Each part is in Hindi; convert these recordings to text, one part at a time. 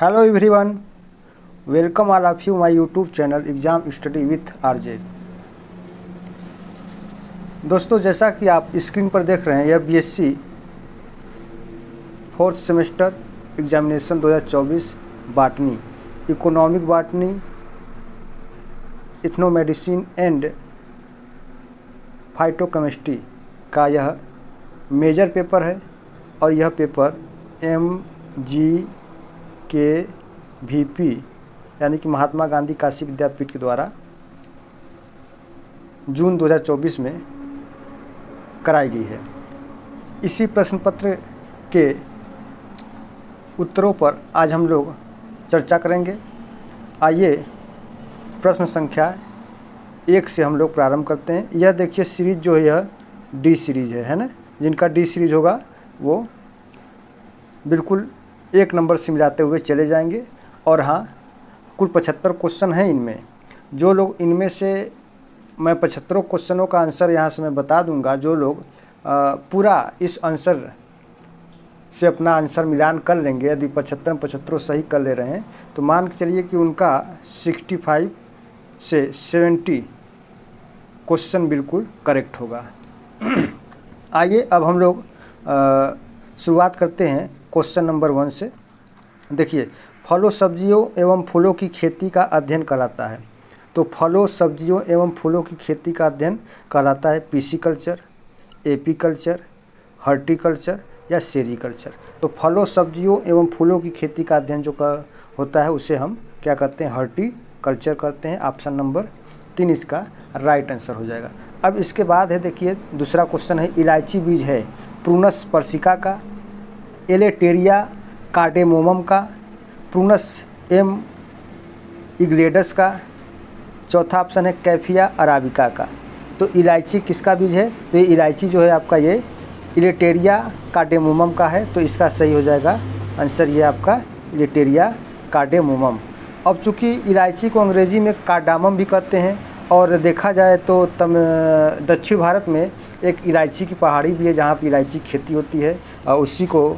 Hello everyone, welcome all of you my YouTube channel exam study with RJ. दोस्तों, जैसा कि आप स्क्रीन पर देख रहे हैं, यह BSc fourth semester examination 2024 botany, economic botany, ethnomedicine and phytochemistry का यह मेजर पेपर है और यह पेपर MGKVP यानी कि महात्मा गांधी काशी विद्यापीठ के द्वारा जून 2024 में कराई गई है। इसी प्रश्न पत्र के उत्तरों पर आज हम लोग चर्चा करेंगे। आइए प्रश्न संख्या 1 से हम लोग प्रारंभ करते हैं। यह देखिए सीरीज जो है यह डी सीरीज है ना। जिनका डी सीरीज होगा वो बिल्कुल 1 नंबर से मिलाते हुए चले जाएंगे। और हाँ, कुल 75 क्वेश्चन हैं इनमें। जो लोग इनमें से मैं 75 क्वेश्चनों का आंसर यहाँ से मैं बता दूंगा। जो लोग पूरा इस आंसर से अपना आंसर मिलान कर लेंगे, यदि 75 सही कर ले रहे हैं तो मान के चलिए कि उनका 65 से 70 क्वेश्चन बिल्कुल करेक्ट होगा। आइए अब हम लोग शुरुआत करते हैं क्वेश्चन नंबर 1 से। देखिए, फलों सब्जियों एवं फूलों की खेती का अध्ययन कहलाता है। तो फलों सब्जियों एवं फूलों की खेती का अध्ययन कहलाता है पिसिकल्चर, एपीकल्चर, हॉर्टिकल्चर या सेरीकल्चर। तो फलों सब्जियों एवं फूलों की खेती का अध्ययन जो होता है उसे हम क्या करते हैं, हॉर्टिकल्चर करते हैं। ऑप्शन नंबर 3 इसका राइट आंसर हो जाएगा। अब इसके बाद है, देखिए दूसरा क्वेश्चन है, इलायची बीज है प्रूनस पर्सिका का, एलेटेरिया कार्डेमोमम का, प्रूनस एम इग्लेडस का, चौथा ऑप्शन है कैफिया अराबिका का। तो इलायची किसका बीज है? तो ये इलायची जो है आपका ये इलेटेरिया कार्डेमोमम का है। तो इसका सही हो जाएगा आंसर ये आपका इलेटेरिया कार्डेमोमम। अब चूँकि इलायची को अंग्रेज़ी में कार्डामम भी कहते हैं और देखा जाए तो दक्षिण भारत में एक इलायची की पहाड़ी भी है जहाँ पर इलायची खेती होती है और उसी को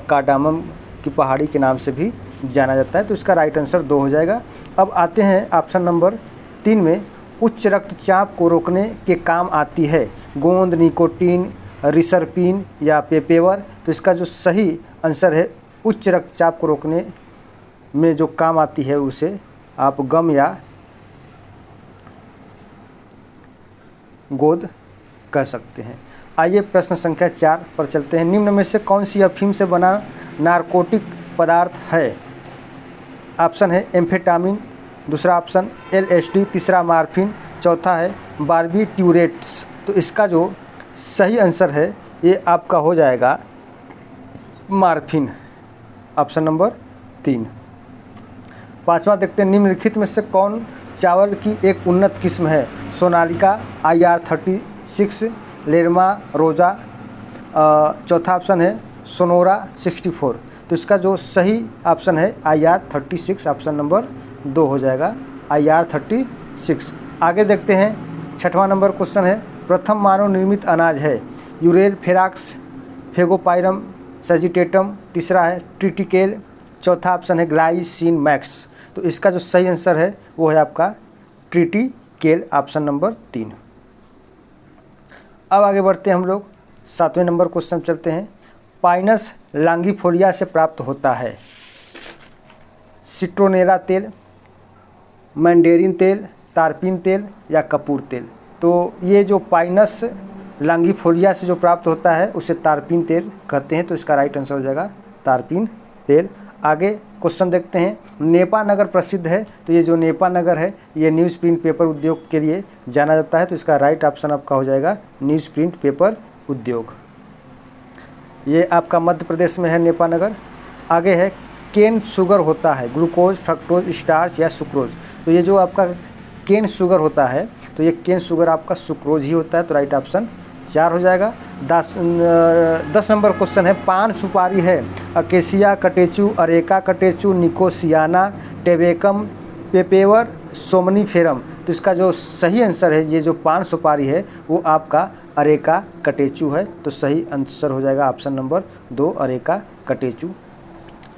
कार्डामम की पहाड़ी के नाम से भी जाना जाता है। तो इसका राइट आंसर 2 हो जाएगा। अब आते हैं ऑप्शन नंबर 3 में, उच्च रक्तचाप को रोकने के काम आती है गोंद, निकोटीन, रिसरपिन या पेपेवर। तो इसका जो सही आंसर है, उच्च रक्तचाप को रोकने में जो काम आती है उसे आप गम या गोद कह सकते हैं। आइए प्रश्न संख्या 4 पर चलते हैं। निम्न में से कौन सी अफीम से बना नारकोटिक पदार्थ है? ऑप्शन है एम्फेटामिन, दूसरा ऑप्शन LSD, तीसरा मार्फिन, चौथा है बार्बिट्यूरेट्स। तो इसका जो सही आंसर है ये आपका हो जाएगा मार्फिन, ऑप्शन नंबर 3। पांचवा देखते हैं, निम्नलिखित में से कौन चावल की एक उन्नत किस्म है? सोनालिका, IR36, लेरमा रोजा, चौथा ऑप्शन है सोनोरा 64। तो इसका जो सही ऑप्शन है IR36, ऑप्शन नंबर 2 हो जाएगा IR36। आगे देखते हैं, 6वां नंबर क्वेश्चन है, प्रथम मानव निर्मित अनाज है यूरेल फेराक्स, फेगोपाइरम सजिटेटम, तीसरा है ट्रिटिकेल, चौथा ऑप्शन है ग्लाइसिन मैक्स। तो इसका जो सही आंसर है वो है आपका ट्रिटिकेल, ऑप्शन नंबर 3। अब आगे बढ़ते हैं हम लोग 7वें नंबर क्वेश्चन चलते हैं। पाइनस लांगीफोलिया से प्राप्त होता है सिट्रोनेला तेल, मैंडेरिन तेल, तारपीन तेल या कपूर तेल। तो ये जो पाइनस लांगीफोलिया से जो प्राप्त होता है उसे तारपीन तेल कहते हैं। तो इसका राइट आंसर हो जाएगा तारपीन तेल। आगे क्वेश्चन देखते हैं, नेपा नगर प्रसिद्ध है। तो ये जो नेपा नगर है ये न्यूज़ प्रिंट पेपर उद्योग के लिए जाना जाता है। तो इसका राइट ऑप्शन आपका हो जाएगा न्यूज़ प्रिंट पेपर उद्योग। ये आपका मध्य प्रदेश में है नेपा नगर। आगे है, केन शुगर होता है ग्लूकोज, फ्रक्टोज, स्टार्च या सुक्रोज। तो ये जो आपका केन शुगर होता है तो ये केन शुगर आपका सुक्रोज ही होता है। तो राइट ऑप्शन 4 हो जाएगा। 10 नंबर क्वेश्चन है, पान सुपारी है acacia catechu, areca catechu, निकोसियाना, टेबेकम, पेपेवर, somniferum. तो इसका जो सही आंसर है, ये जो पान सुपारी है वो आपका अरेका कटेचू है। तो सही आंसर हो जाएगा option number 2 areca catechu.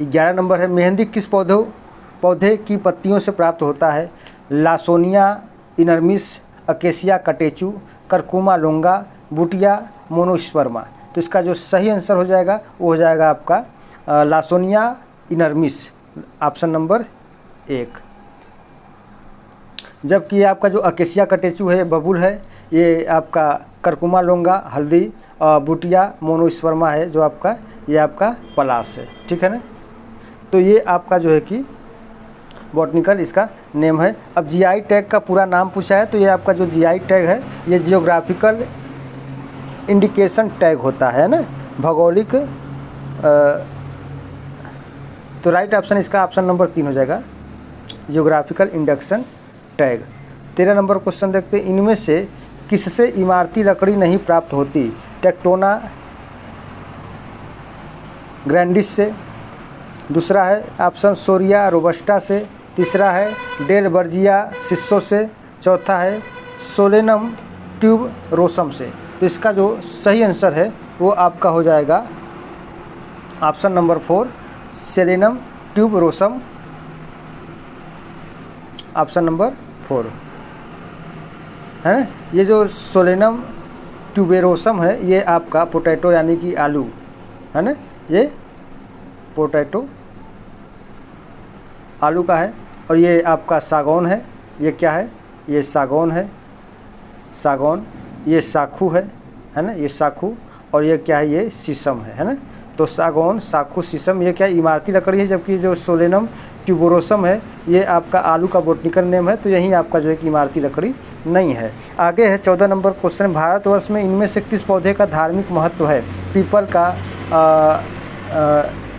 11 number है, मेहंदी किस पौधे की पत्तियों से प्राप्त होता है? Lawsonia inermis, Acacia catechu, Curcuma longa, Butea monosperma. तो इसका जो सही आंसर हो जाएगा वो हो जाएगा आपका लासोनिया इनर्मिस, ऑप्शन नंबर 1। जबकि आपका जो अकेसिया कटेचू है बबुल है, ये आपका करकुमा लोंगा हल्दी, बुटिया मोनोस्पर्मा है जो आपका ये आपका पलाश है, ठीक है ना। तो ये आपका जो है कि बॉटनिकल इसका नेम है। अब जीआई टैग का पूरा नाम पूछा है, तो ये आपका जो जीआई टैग है ये जियोग्राफिकल इंडिकेशन टैग होता है ना, भौगोलिक। तो राइट ऑप्शन इसका ऑप्शन नंबर 3 हो जाएगा, geographical induction tag. 13 number question देखते हैं, इनमें से किससे इमारती लकड़ी नहीं प्राप्त होती? टेक्टोना ग्रैंडिस से, दूसरा है ऑप्शन सोरिया रोबस्टा से, तीसरा है डेल बर्जिया सिस्सो से, चौथा है सोलेनम ट्यूब रोसम से। तो इसका जो सही आंसर है वो आपका हो जाएगा option number 4, Solanum tuberosum, option number 4 है ना। ये जो सोलेनम ट्यूबेरोसम है ये आपका पोटैटो यानी कि आलू है ना, ये पोटैटो आलू का है। और ये आपका सागौन है, ये क्या है? ये सागौन है, सागौन। ये साखू है ना, ये साखू। और ये क्या है? ये शीशम है ना। तो सागौन, साखू, शीशम ये क्या इमारती लकड़ी है, जबकि जो सोलेनम ट्यूबरोसम है ये आपका आलू का बॉटनिकल नेम है। तो यही आपका जो है कि इमारती लकड़ी नहीं है। आगे है 14 नंबर क्वेश्चन, भारतवर्ष में इनमें से किस पौधे का धार्मिक महत्व है? पीपल का,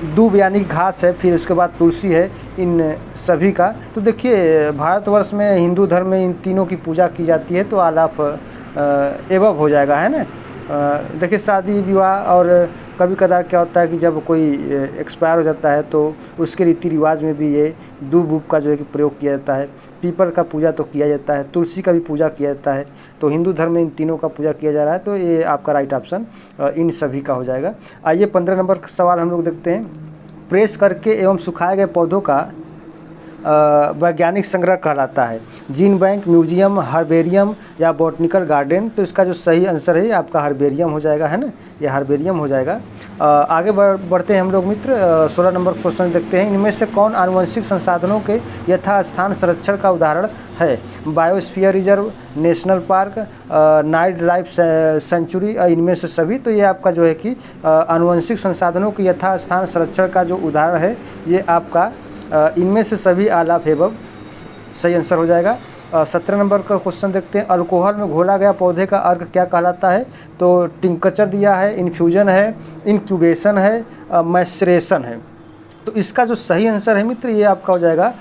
दूब यानी घास है, फिर उसके बाद तुलसी है, इन सभी का। तो देखिए भारतवर्ष में हिंदू धर्म में इन तीनों की पूजा की जाती है, तो आलाप एवब हो जाएगा है ना। देखिए शादी विवाह और कभी कदार क्या होता है कि जब कोई एक्सपायर हो जाता है तो उसके रीति रिवाज में भी ये दूब वूब का जो है कि प्रयोग किया जाता है। पीपल का पूजा तो किया जाता है, तुलसी का भी पूजा किया जाता है। तो हिंदू धर्म में इन तीनों का पूजा किया जा रहा है, तो ये आपका राइट ऑप्शन इन सभी का हो जाएगा। आइए 15 नंबर का सवाल हम लोग देखते हैं, प्रेस करके एवं सुखाए गए पौधों का वैज्ञानिक संग्रह कहलाता है? जीन बैंक, म्यूजियम, हर्बेरियम या बॉटनिकल गार्डन। तो इसका जो सही आंसर है आपका हर्बेरियम हो जाएगा है ना, ये हर्बेरियम हो जाएगा। आगे बढ़ते हैं हम लोग मित्र, 16 नंबर क्वेश्चन देखते हैं, इनमें से कौन आनुवंशिक संसाधनों के यथास्थान संरक्षण का उदाहरण है? Biosphere reserve, national park, wildlife sanctuary, इनमें से सभी। तो ये आपका जो है कि आनुवंशिक संसाधनों के यथास्थान संरक्षण का जो उदाहरण है ये आपका इनमें से सभी आलाप एवब सही आंसर हो जाएगा। 17 नंबर का क्वेश्चन देखते हैं, अल्कोहल में घोला गया पौधे का अर्क क्या कहलाता है? तो टिंकचर दिया है, इन्फ्यूजन है, इंक्यूबेशन है, मैसरेशन है। तो इसका जो सही आंसर है मित्र ये आपका हो जाएगा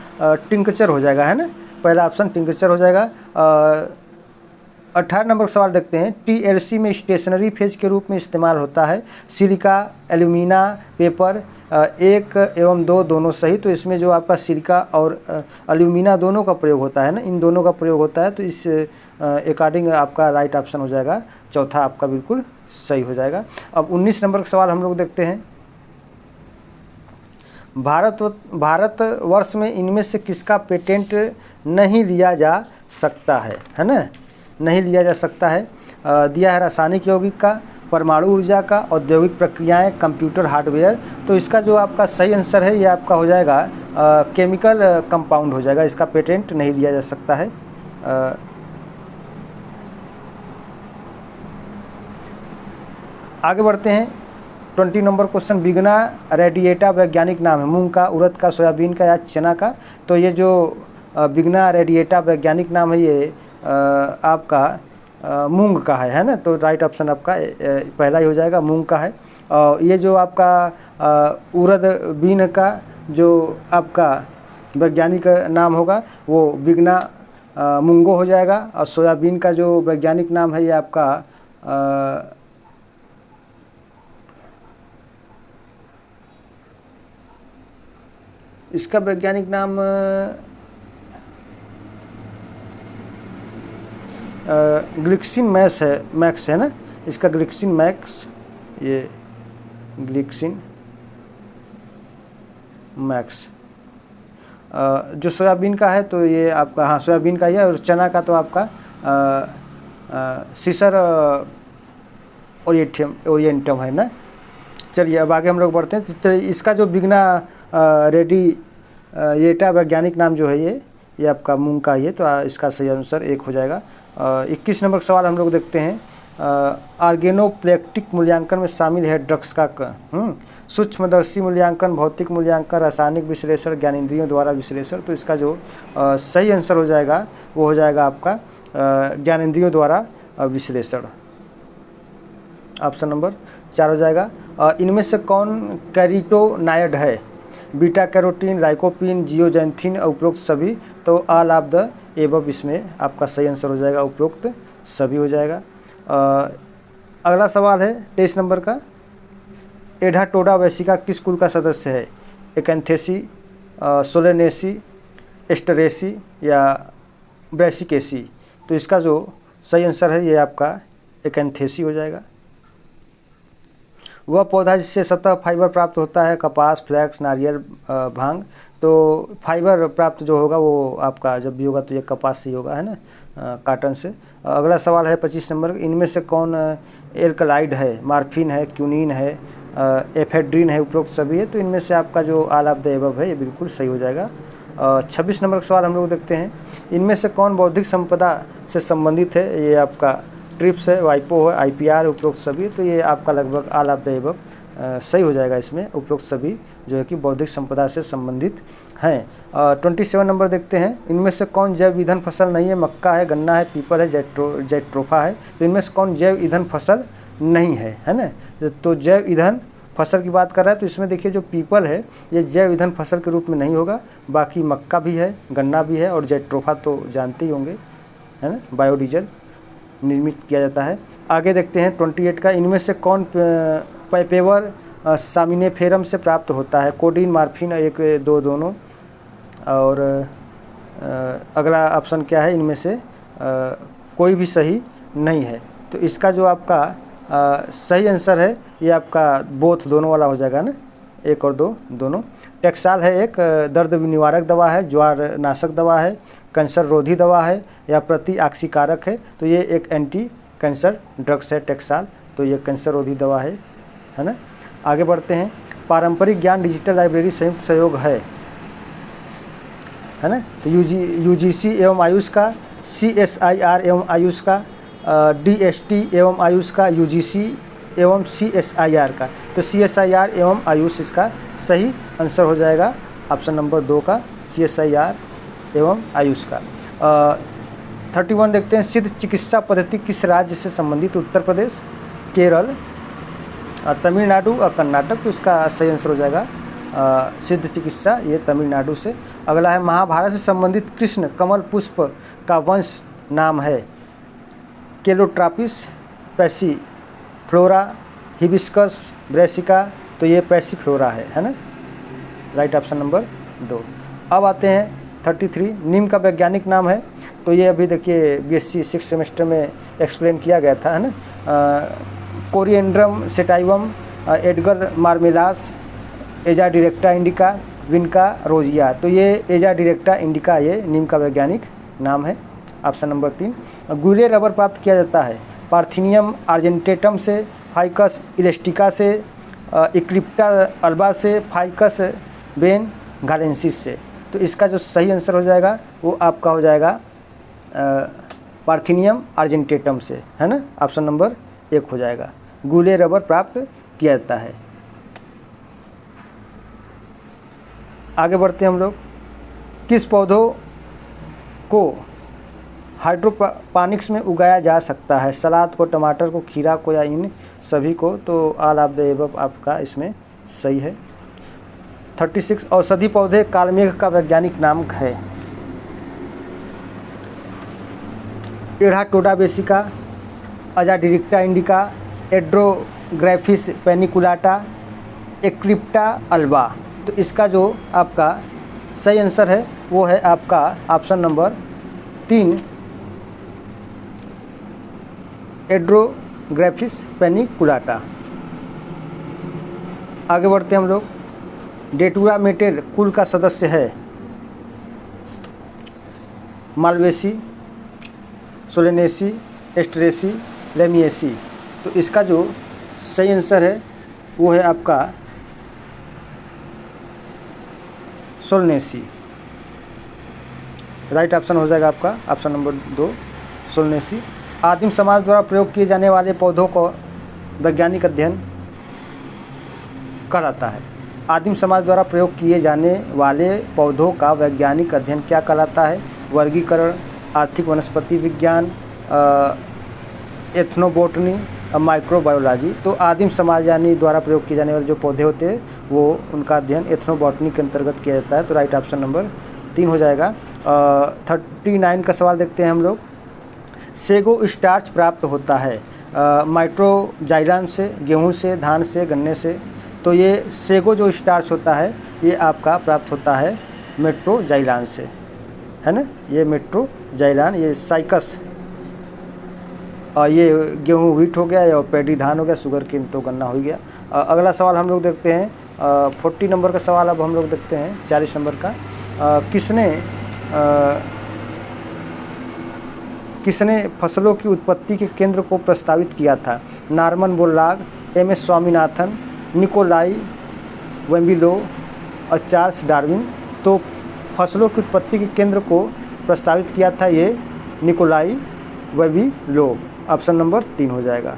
टिंकचर हो जाएगा है ना, पहला ऑप्शन टिंकचर हो जाएगा। 18 नंबर का सवाल देखते हैं, TLC में स्टेशनरी फेज के रूप में इस्तेमाल होता है? सिलिका, एल्यूमिना, पेपर, 1 एवं 2 दोनों सही। तो इसमें जो आपका सिलिका और एल्यूमिना दोनों का प्रयोग होता है ना, इन दोनों का प्रयोग होता है। तो इस अकॉर्डिंग आपका राइट ऑप्शन हो जाएगा चौथा, आपका बिल्कुल सही हो जाएगा। अब 19 नंबर का सवाल हम लोग देखते हैं, भारतवर्ष में इनमें से किसका पेटेंट नहीं लिया जा सकता है ना, नहीं लिया जा सकता है? दिया है रासायनिक यौगिक का, परमाणु ऊर्जा का, औद्योगिक प्रक्रियाएं, कंप्यूटर हार्डवेयर। तो इसका जो आपका सही आंसर है ये आपका हो जाएगा केमिकल कंपाउंड हो जाएगा, इसका पेटेंट नहीं लिया जा सकता है। आगे बढ़ते हैं 20 नंबर क्वेश्चन, बिगना रेडिएटा वैज्ञानिक नाम है? मूंग का, उड़द का, सोयाबीन का या चना का? तो ये जो बिगना रेडिएटा वैज्ञानिक नाम है ये आपका मूंग का है ना। तो राइट ऑप्शन आपका पहला ही हो जाएगा, मूंग का है। और ये जो आपका उड़द बीन का जो आपका वैज्ञानिक नाम होगा वो बिगना मूंगो हो जाएगा। और सोयाबीन का जो वैज्ञानिक नाम है ये आपका इसका वैज्ञानिक नाम ग्लिक्सिन मैक्स है ना, इसका ग्लिक्सिन मैक्स, ये ग्लिक्सिन मैक्स। जो सोयाबीन का है तो ये आपका, हाँ सोयाबीन का ही है, और चना का तो आपका सीसर ओरिएंटम है ना। चलिए अब आगे हम लोग बढ़ते हैं। तो इसका जो बिगना रेडी येटा वैज्ञानिक नाम जो है ये आपका मूंग का ही है, तो इसका सही आंसर 1 हो जाएगा। 21 नंबर सवाल हम लोग देखते हैं। ऑर्गेनोप्लेक्टिक मूल्यांकन में शामिल है ड्रग्स का सूक्ष्मदर्शी मूल्यांकन, भौतिक मूल्यांकन, रासायनिक विश्लेषण, ज्ञानेंद्रियों द्वारा विश्लेषण। तो इसका जो सही आंसर हो जाएगा वो हो जाएगा आपका ज्ञानेंद्रियों द्वारा विश्लेषण। ऑप्शन नंबर 4 हो जाएगा। इनमें से कौन कैरोटीनॉयड है? बीटा कैरोटीन, लाइकोपीन, जियोजेंथिन, उपरोक्त सभी। तो ऑल ऑफ द एबव इसमें आपका सही आंसर हो जाएगा, उपरोक्त सभी हो जाएगा। अगला सवाल है 23 नंबर का। एडाटोडा वेसिका किस कुल का सदस्य है? एकेंथेसी, सोलेनेसी, एस्टरेसी या ब्रेसिकेसी। तो इसका जो सही आंसर है ये आपका एकेंथेसी हो जाएगा। वह पौधा जिससे सतह फाइबर प्राप्त होता है? कपास, फ्लैक्स, नारियल, भांग। तो फाइबर प्राप्त जो होगा वो आपका जब भी होगा तो ये कपास से ही होगा, है ना, काटन से। अगला सवाल है 25 नंबर। इनमें से कौन एल्कलाइड है? मार्फिन है, क्यूनिन है, एफेड्रिन है, उपरोक्त सभी है। तो इनमें से आपका जो ऑल ऑफ द एबव है ये बिल्कुल सही हो जाएगा। 26 नंबर का सवाल हम लोग देखते हैं। इनमें से कौन बौद्धिक संपदा से संबंधित है? ये आपका ट्रिप्स है, वाइपो है, IPR, उपरोक्त सभी। तो ये आपका लगभग ऑल ऑफ द एबव सही हो जाएगा इसमें, उपरोक्त सभी जो है कि बौद्धिक संपदा से संबंधित हैं। 27 नंबर देखते हैं। इनमें से कौन जैव ईंधन फसल नहीं है? मक्का है, गन्ना है, पीपल है, जैट्रोफा है। तो इनमें से कौन जैव ईंधन फसल नहीं है ना। तो जैव ईंधन फसल की बात कर रहा है तो इसमें देखिए जो पीपल है ये जैव ईंधन फसल के रूप में नहीं होगा। बाकी मक्का भी है, गन्ना भी है, और जैट्रोफा तो जानते ही होंगे, है ना, बायोडीजल निर्मित किया जाता है। आगे देखते हैं 28 का। इनमें से कौन पेपेवर सामिनेफेरम से प्राप्त होता है? कोडीन, मार्फिन, 1, 2 दोनों। और अगला ऑप्शन क्या है? इनमें से कोई भी सही नहीं है। तो इसका जो आपका सही आंसर है ये आपका बोथ दोनों वाला हो जाएगा ना, 1 और 2 दोनों। टेक्साल है एक दर्द निवारक दवा है, ज्वार नाशक दवा है, कैंसर रोधी दवा है, या प्रति आक्सीकारक है। तो ये एक एंटी कैंसर ड्रग्स है टेक्साल, तो ये कैंसर रोधी दवा है ना। आगे बढ़ते हैं। पारंपरिक ज्ञान डिजिटल लाइब्रेरी संयुक्त सहयोग है ना। तो UGC एवं आयुष का, CSIR एवं आयुष का, DST एवं आयुष का, UGC एवं CSIR का। तो CSIR एवं आयुष इसका सही आंसर हो जाएगा, ऑप्शन नंबर 2 का, CSIR एवं आयुष का। 31 देखते हैं। सिद्ध चिकित्सा पद्धति किस राज्य से संबंधित? उत्तर प्रदेश, केरल, तमिलनाडु और कर्नाटक। तो इसका सही आंसर हो जाएगा सिद्ध चिकित्सा, ये तमिलनाडु से। अगला है महाभारत से संबंधित कृष्ण कमल पुष्प का वंश नाम है? केलोट्रापिस, पैसीफ्लोरा, हिबिस्कस, ब्रेसिका। तो ये पैसीफ्लोरा है ना, राइट ऑप्शन नंबर 2। अब आते हैं 33। नीम का वैज्ञानिक नाम है? तो ये अभी देखिए BSc 6 सेमेस्टर में एक्सप्लेन किया गया था, है ना। कोरिएंड्रम सेटाइवम, एडगर मार्मेलास, एजा डायरेक्टा इंडिका, विनका रोजिया। तो ये एजा डायरेक्टा इंडिका ये नीम का वैज्ञानिक नाम है, ऑप्शन नंबर 3। गूले रबर प्राप्त किया जाता है? पार्थिनियम आर्जेंटेटम से, फाइकस इलेस्टिका से, इक्रिप्टा अल्बा से, फाइकस बेन गालेंसिस से। तो इसका जो सही आंसर हो जाएगा वो आपका हो जाएगा पार्थिनियम आर्जेंटेटम से, है ना, ऑप्शन नंबर 1 हो जाएगा। गूले रबर प्राप्त किया जाता है। आगे बढ़ते हैं हम लोग। किस पौधों को हाइड्रोपोनिक्स में उगाया जा सकता है? सलाद को, टमाटर को, खीरा को, या इन सभी को? तो ऑल ऑफ द एबव आपका इसमें सही है। 36 औषधि पौधे कालमेघ का वैज्ञानिक नाम है? एडाटोडा वेसिका, अजाडिरेक्टा इंडिका, एड्रोग्राफिस पेनिकुलाटा, एक्रिप्टा अल्बा। तो इसका जो आपका सही आंसर है वो है आपका ऑप्शन नंबर 3, एड्रोग्राफिस पेनिकुलाटा। आगे बढ़ते हैं हम लोग। डेटुरा मेटेर कुल का सदस्य है? Malvaceae, Solanaceae, एस्ट्रेसी, लेमिएसी। तो इसका जो सही आंसर है वो है आपका सोलनेसी। राइट ऑप्शन हो जाएगा आपका ऑप्शन नंबर 2 सोलनेसी। आदिम समाज द्वारा प्रयोग किए जाने वाले पौधों को वैज्ञानिक अध्ययन कहलाता है? आदिम समाज द्वारा प्रयोग किए जाने वाले पौधों का वैज्ञानिक अध्ययन क्या कहलाता है? वर्गीकरण, आर्थिक वनस्पति विज्ञान, एथनोबोटनी, माइक्रोबायोलॉजी। तो आदिम समाज यानी द्वारा प्रयोग किए जाने वाले जो पौधे होते हैं वो उनका अध्ययन एथनोबोटनी के अंतर्गत किया जाता है। तो राइट ऑप्शन नंबर 3 हो जाएगा। 39 का सवाल देखते हैं हम लोग। सेगो स्टार्च प्राप्त होता है माइट्रोजाइलान से, गेहूं से, धान से, गन्ने से। तो ये सेगो जो स्टार्च होता है ये आपका प्राप्त होता है मेट्रोजाइलान से, है ना। ये मेट्रोजाइलान, ये साइकस, ये गेहूं व्हीट हो गया और पैडी धान हो गया, शुगर केन तो गन्ना हो गया। अगला सवाल हम लोग देखते हैं 40 नंबर का सवाल अब हम लोग देखते हैं 40 नंबर का। किसने फसलों की उत्पत्ति के केंद्र को प्रस्तावित किया था? Norman Borlaug, M S. Swaminathan, Nikolai वेम्बिलो और चार्ल्स डार्विन। तो फसलों की उत्पत्ति के केंद्र को प्रस्तावित किया था ये निकोलाई वेम्बिलो। ऑप्शन नंबर 3 हो जाएगा।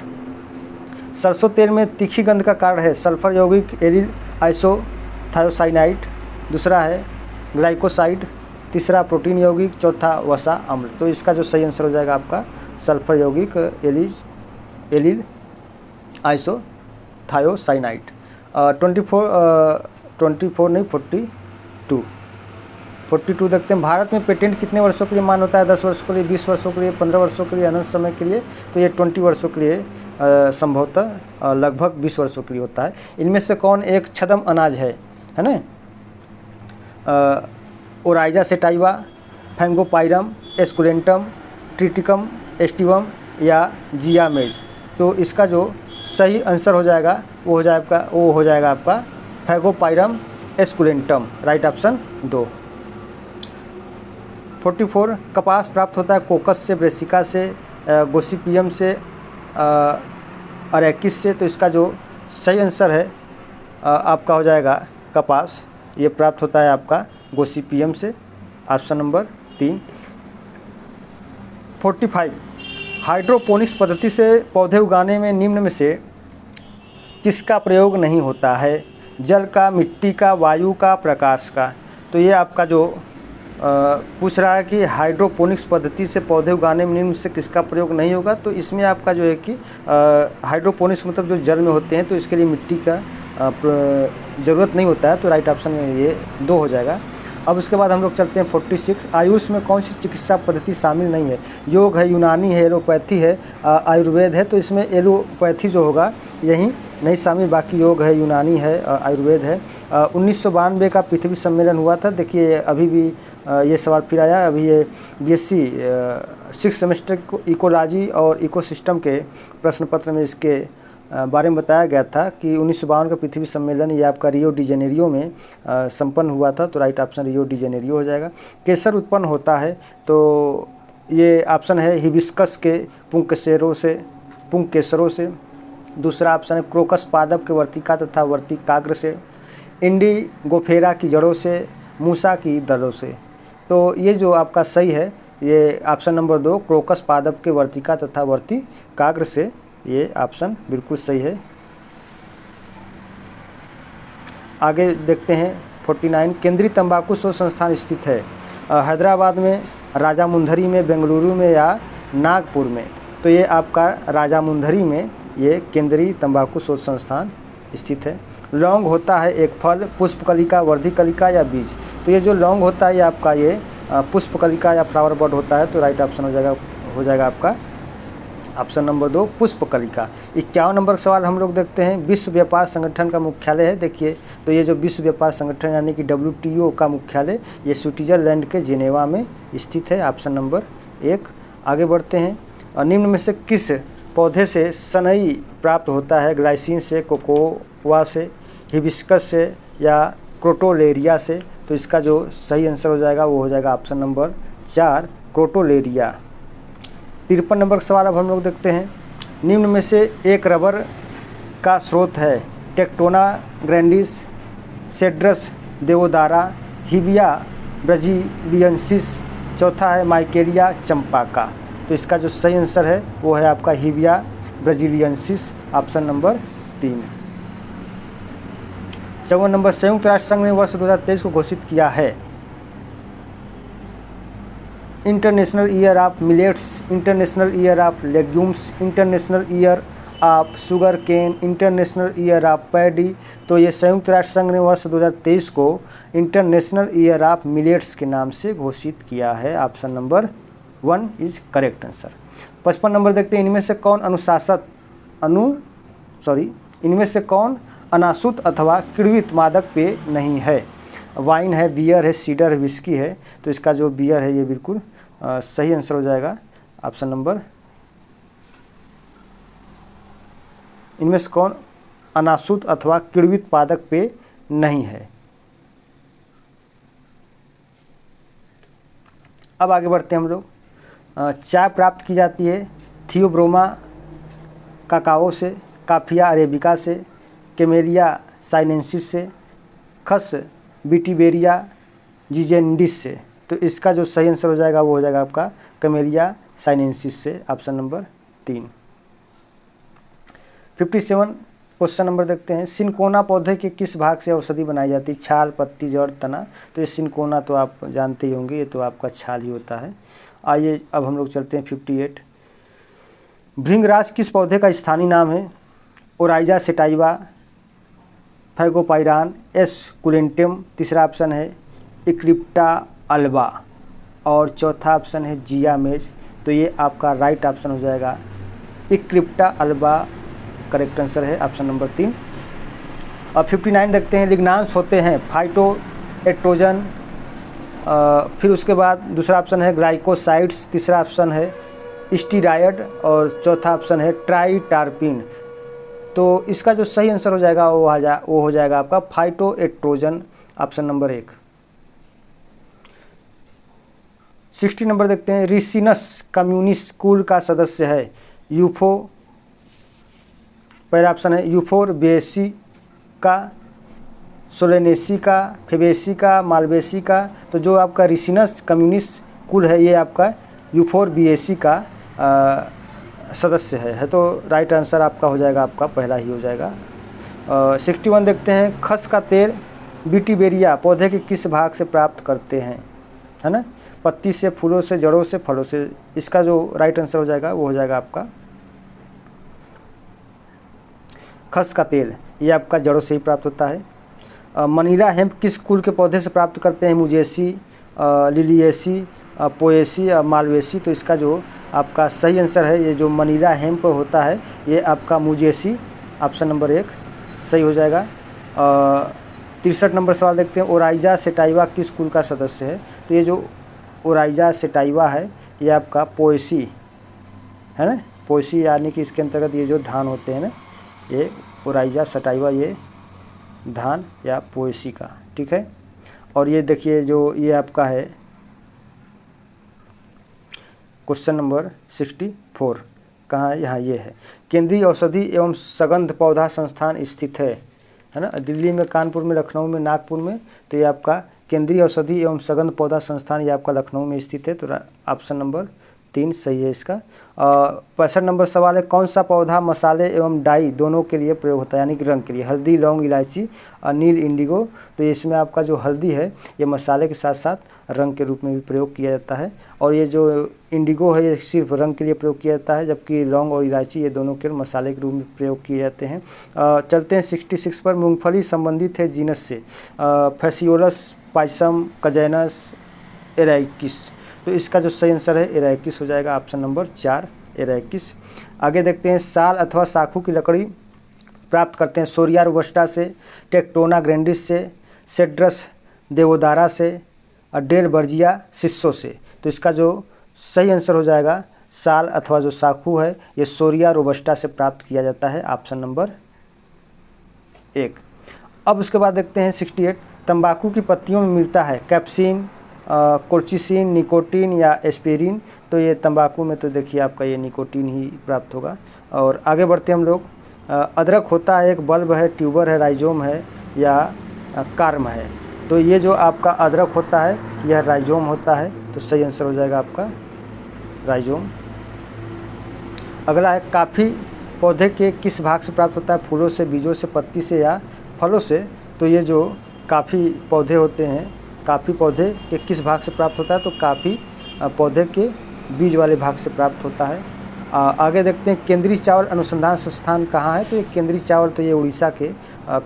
सरसों तेल में तीखी गंध का कारण है? सल्फर यौगिक, एरिल आइसोथायोसाइनाइड, दूसरा है ग्लाइकोसाइड, तीसरा प्रोटीन यौगिक, चौथा वसा अम्ल। तो इसका जो सही आंसर हो जाएगा आपका सल्फर यौगिक एलिल आइसोथायोसाइनाइड। 42 देखते हैं। भारत में पेटेंट कितने वर्षों के लिए मान्य होता है? 10 वर्षों के लिए, 20 वर्षों के लिए, 15 वर्षों के लिए, अनंत समय के लिए? तो ये 20 वर्षों के लिए संभवतः लगभग 20 वर्षों के लिए होता है। इनमें से कौन एक छद्म अनाज है ना? Oryza sativa, Fagopyrum, esculentum, Triticum, aestivum या जियामेज। तो इसका जो सही आंसर हो जाएगा वो हो जाएगा आपका फैगोपाइरम एस्कुलेंटम। Right option 2। 44 कपास प्राप्त होता है कोकस से, ब्रेसिका से, गोसिपियम से, अरेकिस से। तो इसका जो सही आंसर है आपका हो जाएगा कपास। ये प्राप्त होता है आपका गोसिपियम से। Option number 3। 45 हाइड्रोपोनिक्स पद्धति से पौधे उगाने में निम्न में से किसका प्रयोग नहीं होता है? जल का, मिट्टी का, वायु का, प्रकाश का। तो ये आपका जो पूछ रहा है कि हाइड्रोपोनिक्स पद्धति से पौधे उगाने में निम्न से किसका प्रयोग नहीं होगा। तो इसमें आपका जो है कि हाइड्रोपोनिक्स मतलब जो जल में होते हैं तो इसके लिए मिट्टी का ज़रूरत नहीं होता है। तो राइट ऑप्शन में ये 2 हो जाएगा। अब उसके बाद हम लोग चलते हैं 46 आयुष में कौन सी चिकित्सा पद्धति शामिल नहीं है? योग है, यूनानी है, एलोपैथी है, आयुर्वेद है। तो इसमें एलोपैथी जो होगा यही नहीं शामिल, बाकी योग है, यूनानी है, आयुर्वेद है। 1992 का पृथ्वी सम्मेलन हुआ था। देखिए अभी भी ये सवाल फिर आया। अभी ये BSc 6 सेमेस्टर इकोलॉजी और इकोसिस्टम के प्रश्न पत्र में इसके बारे में बताया गया था कि 1952 का पृथ्वी सम्मेलन ये आपका रियो डी जेनेरियो में संपन्न हुआ था। तो right option Rio de Janeiro हो जाएगा। केसर उत्पन्न होता है तो ये ऑप्शन है हिबिस्कस के पुंकेसरों से। दूसरा ऑप्शन है क्रोकस पादप के वर्तिका तथा वर्तिकाग्र से, इंडिगोफेरा की जड़ों से, मूसा की दलों से। तो ये जो आपका सही है ये ऑप्शन नंबर 2 क्रोकस पादप के वर्तिका तथा वर्तिकाग्र से, ये ऑप्शन बिल्कुल सही है। आगे देखते हैं 49 केंद्रीय तंबाकू शोध संस्थान स्थित है हैदराबाद में, राजामुंदरी में, बेंगलुरु में या नागपुर में। तो ये आपका राजामुंदरी में ये केंद्रीय तंबाकू शोध संस्थान स्थित है। लौंग होता है एक फल, पुष्पकलिका, वर्धिकलिका या बीज। तो ये जो लौंग होता है ये आपका ये पुष्पकलिका या फ्लावर बड होता है। तो राइट ऑप्शन हो जाएगा आपका ऑप्शन नंबर 2 पुष्पकलिका। 51 नंबर सवाल हम लोग देखते हैं। विश्व व्यापार संगठन का मुख्यालय है। देखिए तो ये जो विश्व व्यापार संगठन यानी कि WTO का मुख्यालय ये स्विट्जरलैंड के जेनेवा में स्थित है। Option number 1। आगे बढ़ते हैं। निम्न में से किस पौधे से सनई प्राप्त होता है? ग्लाइसिन से, कोकोआ से, हिबिस्कस से या क्रोटोलेरिया से। तो इसका जो सही आंसर हो जाएगा वो हो जाएगा ऑप्शन नंबर 4 क्रोटोलेरिया। 53 नंबर का सवाल अब हम लोग देखते हैं। निम्न में से एक रबर का स्रोत है। टेक्टोना ग्रैंडिस, सेड्रस देवोदारा, हिबिया ब्राजीलियंसिस, चौथा है माइकेरिया चंपाका। तो इसका जो सही आंसर है वो है आपका हिबिया ब्राजीलियंसिस, ऑप्शन नंबर 3। 54 नंबर, संयुक्त राष्ट्र संघ ने वर्ष 2023 को घोषित किया है international year of millets, international year of legumes, international year of sugar cane, international year of paddy. तो ये संयुक्त राष्ट्र संघ ने वर्ष 2023 को इंटरनेशनल ईयर ऑफ मिलेट्स के नाम से घोषित किया है। Option number 1 is correct answer. 55 number देखते हैं। इनमें से कौन अनासूत अथवा किण्वित मादक पेय नहीं है। वाइन है, बियर है, सीडर है, विस्की है। तो इसका जो बियर है ये बिल्कुल सही आंसर हो जाएगा, ऑप्शन नंबर। इनमें से कौन अनासूत अथवा किण्वित मादक पेय नहीं है। अब आगे बढ़ते हैं हम लोग। चाय प्राप्त की जाती है थियोब्रोमा काकाओ से, काफिया अरेबिका से, कैमेलिया साइनेंसिस से, खस विटिवेरिया जिजेंडिस से। तो इसका जो सही आंसर हो जाएगा वो हो जाएगा आपका कैमेलिया साइनेंसिस से, ऑप्शन नंबर 3। 57 क्वेश्चन नंबर देखते हैं। सिनकोना पौधे के किस भाग से औषधि बनाई जाती है। छाल, पत्ती, जड़, तना। तो ये सिनकोना तो आप जानते ही होंगे, ये तो आपका छाल ही होता है। आइए अब हम लोग चलते हैं 58। भृंगराज किस पौधे का स्थानीय नाम है। Oryza sativa, Fagopyrum, esculentum. तीसरा ऑप्शन है इक्रिप्टा अल्बा और चौथा ऑप्शन है जियामेज। तो ये आपका राइट ऑप्शन हो जाएगा इक्रिप्टा अल्बा, करेक्ट आंसर है ऑप्शन नंबर 3। और 59 देखते हैं। लिग्नांस होते हैं फाइटो एट्रोजन, फिर उसके बाद दूसरा ऑप्शन है ग्लाइकोसाइड्स, तीसरा ऑप्शन है स्टीरायड और चौथा ऑप्शन है ट्राइटार्पिन। तो इसका जो सही आंसर हो जाएगा वो हो जाएगा आपका फाइटो एट्रोजन, ऑप्शन नंबर 1। 60 नंबर देखते हैं। रिसिनस कम्युनिस्ट कुल का सदस्य है। यूफो, पहला ऑप्शन है यूफोरबेसी का, सोलेनेसी का, फेबेसी का, मालवेसी का। तो जो आपका रिसिनस कम्युनिस्ट कुल है ये आपका यूफोरबिएसी का सदस्य है। तो राइट आंसर आपका हो जाएगा, आपका पहला ही हो जाएगा। 61 देखते हैं। खस का तेल विटिवेरिया पौधे के किस भाग से प्राप्त करते हैं, है ना। पत्ती से, फूलों से, जड़ों से, फलों से। इसका जो राइट आंसर हो जाएगा वो हो जाएगा आपका खस का तेल, ये आपका जड़ों से ही प्राप्त होता है। मनीला हेम्प किस कुल के पौधे से प्राप्त करते हैं। मुजेसी, लिलिएसी, पोएसी, मालवेसी। तो इसका जो आपका सही आंसर है ये जो मनीला हेम्प होता है ये आपका मुजेसी, ऑप्शन नंबर 1 सही हो जाएगा। 63 नंबर सवाल देखते हैं। ओराइजा सेटाइवा किस कुल का सदस्य है। तो ये जो ओराइजा सेटाइवा है ये आपका पोएसी है ना, पोएसी यानी कि इसके अंतर्गत ये जो धान होते हैं ना, ये ओराइजा सेटाइवा ये धान या पोएसी का, ठीक है। और ये देखिए जो ये आपका है क्वेश्चन नंबर 64, कहाँ है, यहाँ ये है। केंद्रीय औषधि एवं सगंध पौधा संस्थान स्थित है ना, दिल्ली में, कानपुर में, लखनऊ में, नागपुर में। तो ये आपका केंद्रीय औषधि एवं सगंध पौधा संस्थान ये आपका लखनऊ में स्थित है। तो ऑप्शन नंबर 3 सही है इसका। 65 नंबर सवाल है। कौन सा पौधा मसाले एवं डाई दोनों के लिए प्रयोग होता है, यानी कि रंग के लिए। हल्दी, लौंग, इलायची और नील इंडिगो। तो इसमें आपका जो हल्दी है ये मसाले के साथ साथ रंग के रूप में भी प्रयोग किया जाता है। और ये जो इंडिगो है ये सिर्फ रंग के लिए प्रयोग किया जाता है, जबकि लौंग और इलायची ये दोनों के मसाले के रूप में प्रयोग किए जाते हैं। चलते हैं 66 पर। मूंगफली संबंधित है जीनस से। Phaseolus, Pisum, कजैनस, एराइकिस। तो इसका जो सही आंसर है एराइकिस हो जाएगा, ऑप्शन नंबर 4 एराइकिस। आगे देखते हैं। साल अथवा साखू की लकड़ी प्राप्त करते हैं सोरिया रोबस्टा से, टेक्टोना ग्रैंडिस से, सेड्रस देवोदारा से और डेल बर्जिया सिस्सो से। तो इसका जो सही आंसर हो जाएगा साल अथवा जो साखू है ये सोरिया रोबस्टा से प्राप्त किया जाता है, ऑप्शन नंबर 1। अब उसके बाद देखते हैं 68। तंबाकू की पत्तियों में मिलता है कैप्सिन, कोल्चिसिन, निकोटीन या एस्पिरिन। तो ये तंबाकू में तो देखिए आपका ये निकोटीन ही प्राप्त होगा। और आगे बढ़ते हम लोग, अदरक होता है एक बल्ब है, ट्यूबर है, राइजोम है या कार्म है। तो ये जो आपका अदरक होता है यह राइजोम होता है, तो सही आंसर हो जाएगा आपका राइजोम। अगला है काफ़ी पौधे के किस भाग से प्राप्त होता है? फूलों से, बीजों से, पत्ती से या फलों से? तो ये जो काफ़ी पौधे होते हैं, काफ़ी पौधे के किस भाग से प्राप्त होता है? तो काफ़ी पौधे के बीज वाले भाग से प्राप्त होता है। आगे देखते हैं केंद्रीय चावल अनुसंधान संस्थान कहाँ है? तो ये केंद्रीय चावल तो ये उड़ीसा के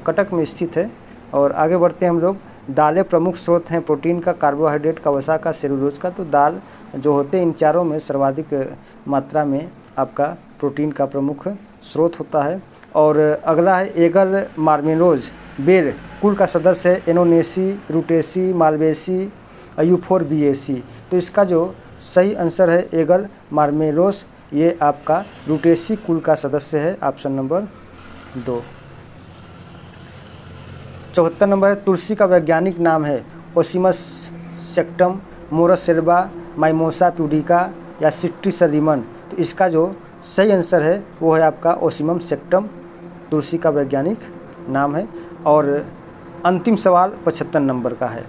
कटक में स्थित है। और आगे बढ़ते हैं हम लोग, दालें प्रमुख स्रोत हैं प्रोटीन का, कार्बोहाइड्रेट का, वसा का, सेलुलोज का। तो दाल जो होते हैं इन चारों में सर्वाधिक मात्रा में आपका प्रोटीन का प्रमुख स्रोत होता है। और अगला है एगल मार्मेलोज बेर कुल का सदस्य है, एनोनेसी, रूटेसी, मालवेसी, यूफोरबिएसी। तो इसका जो सही आंसर है एगल मार्मेलोस, ये आपका रूटेसी कुल का सदस्य है, ऑप्शन नंबर 2। 74 नंबर है, तुलसी का वैज्ञानिक नाम है ओसिमस सेक्टम, मोरस सेल्वा, माइमोसा प्यूडिका या सिट्रीसलीमन। तो इसका जो सही आंसर है वो है आपका ओसिमम सेक्टम, तुलसी का वैज्ञानिक नाम है। और अंतिम सवाल 75 नंबर का है,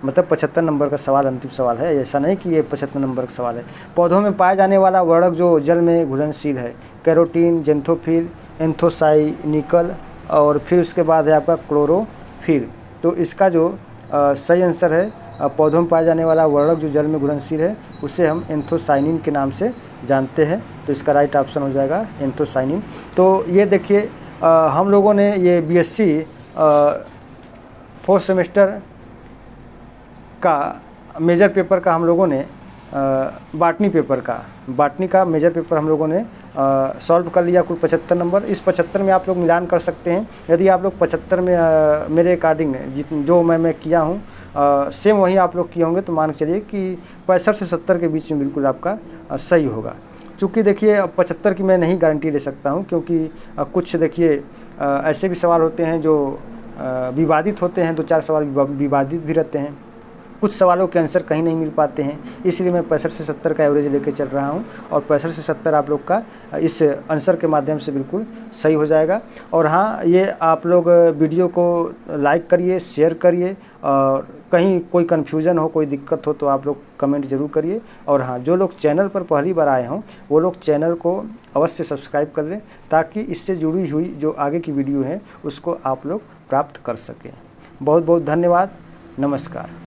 मतलब 75 नंबर का सवाल अंतिम सवाल है, ऐसा नहीं कि ये 75 नंबर का सवाल है। पौधों में पाया जाने वाला वर्णक जो जल में घुलनशील है, कैरोटीन, जेंथोफिल, एंथोसाइनिकल और फिर उसके बाद है आपका क्लोरोफिल। तो इसका जो सही आंसर है, पौधों में पाया जाने वाला वर्णक जो जल में घुलनशील है उसे हम एंथोसाइनिन के नाम से जानते हैं। तो इसका राइट ऑप्शन हो जाएगा एंथोसाइनिन। तो ये देखिए हम लोगों ने ये बीएससी 4th सेमेस्टर का मेजर पेपर का हम लोगों ने बाटनी का मेजर पेपर हम लोगों ने सॉल्व कर लिया, कुल 75 नंबर। इस 75 में आप लोग मिलान कर सकते हैं। यदि आप लोग 75 में मेरे अकॉर्डिंग जो मैं किया हूँ सेम वही आप लोग किए होंगे, तो मान के चलिए कि 65 से 70 के बीच में बिल्कुल आपका सही होगा। चूँकि देखिए 75 की मैं नहीं गारंटी ले सकता हूँ, क्योंकि कुछ देखिए ऐसे भी सवाल होते हैं जो विवादित होते हैं, 2-4 सवाल विवादित भी रहते हैं, कुछ सवालों के आंसर कहीं नहीं मिल पाते हैं। इसलिए मैं 65 से 70 का एवरेज लेके चल रहा हूं और 65 से 70 आप लोग का इस आंसर के माध्यम से बिल्कुल सही हो जाएगा। और हाँ, ये आप लोग वीडियो को लाइक करिए, शेयर करिए, और कहीं कोई कन्फ्यूज़न हो, कोई दिक्कत हो तो आप लोग कमेंट ज़रूर करिए। और हाँ, जो लोग चैनल पर पहली बार आए हों वो लोग चैनल को अवश्य सब्सक्राइब कर लें, ताकि इससे जुड़ी हुई जो आगे की वीडियो है उसको आप लोग प्राप्त कर सकें। बहुत बहुत धन्यवाद, नमस्कार।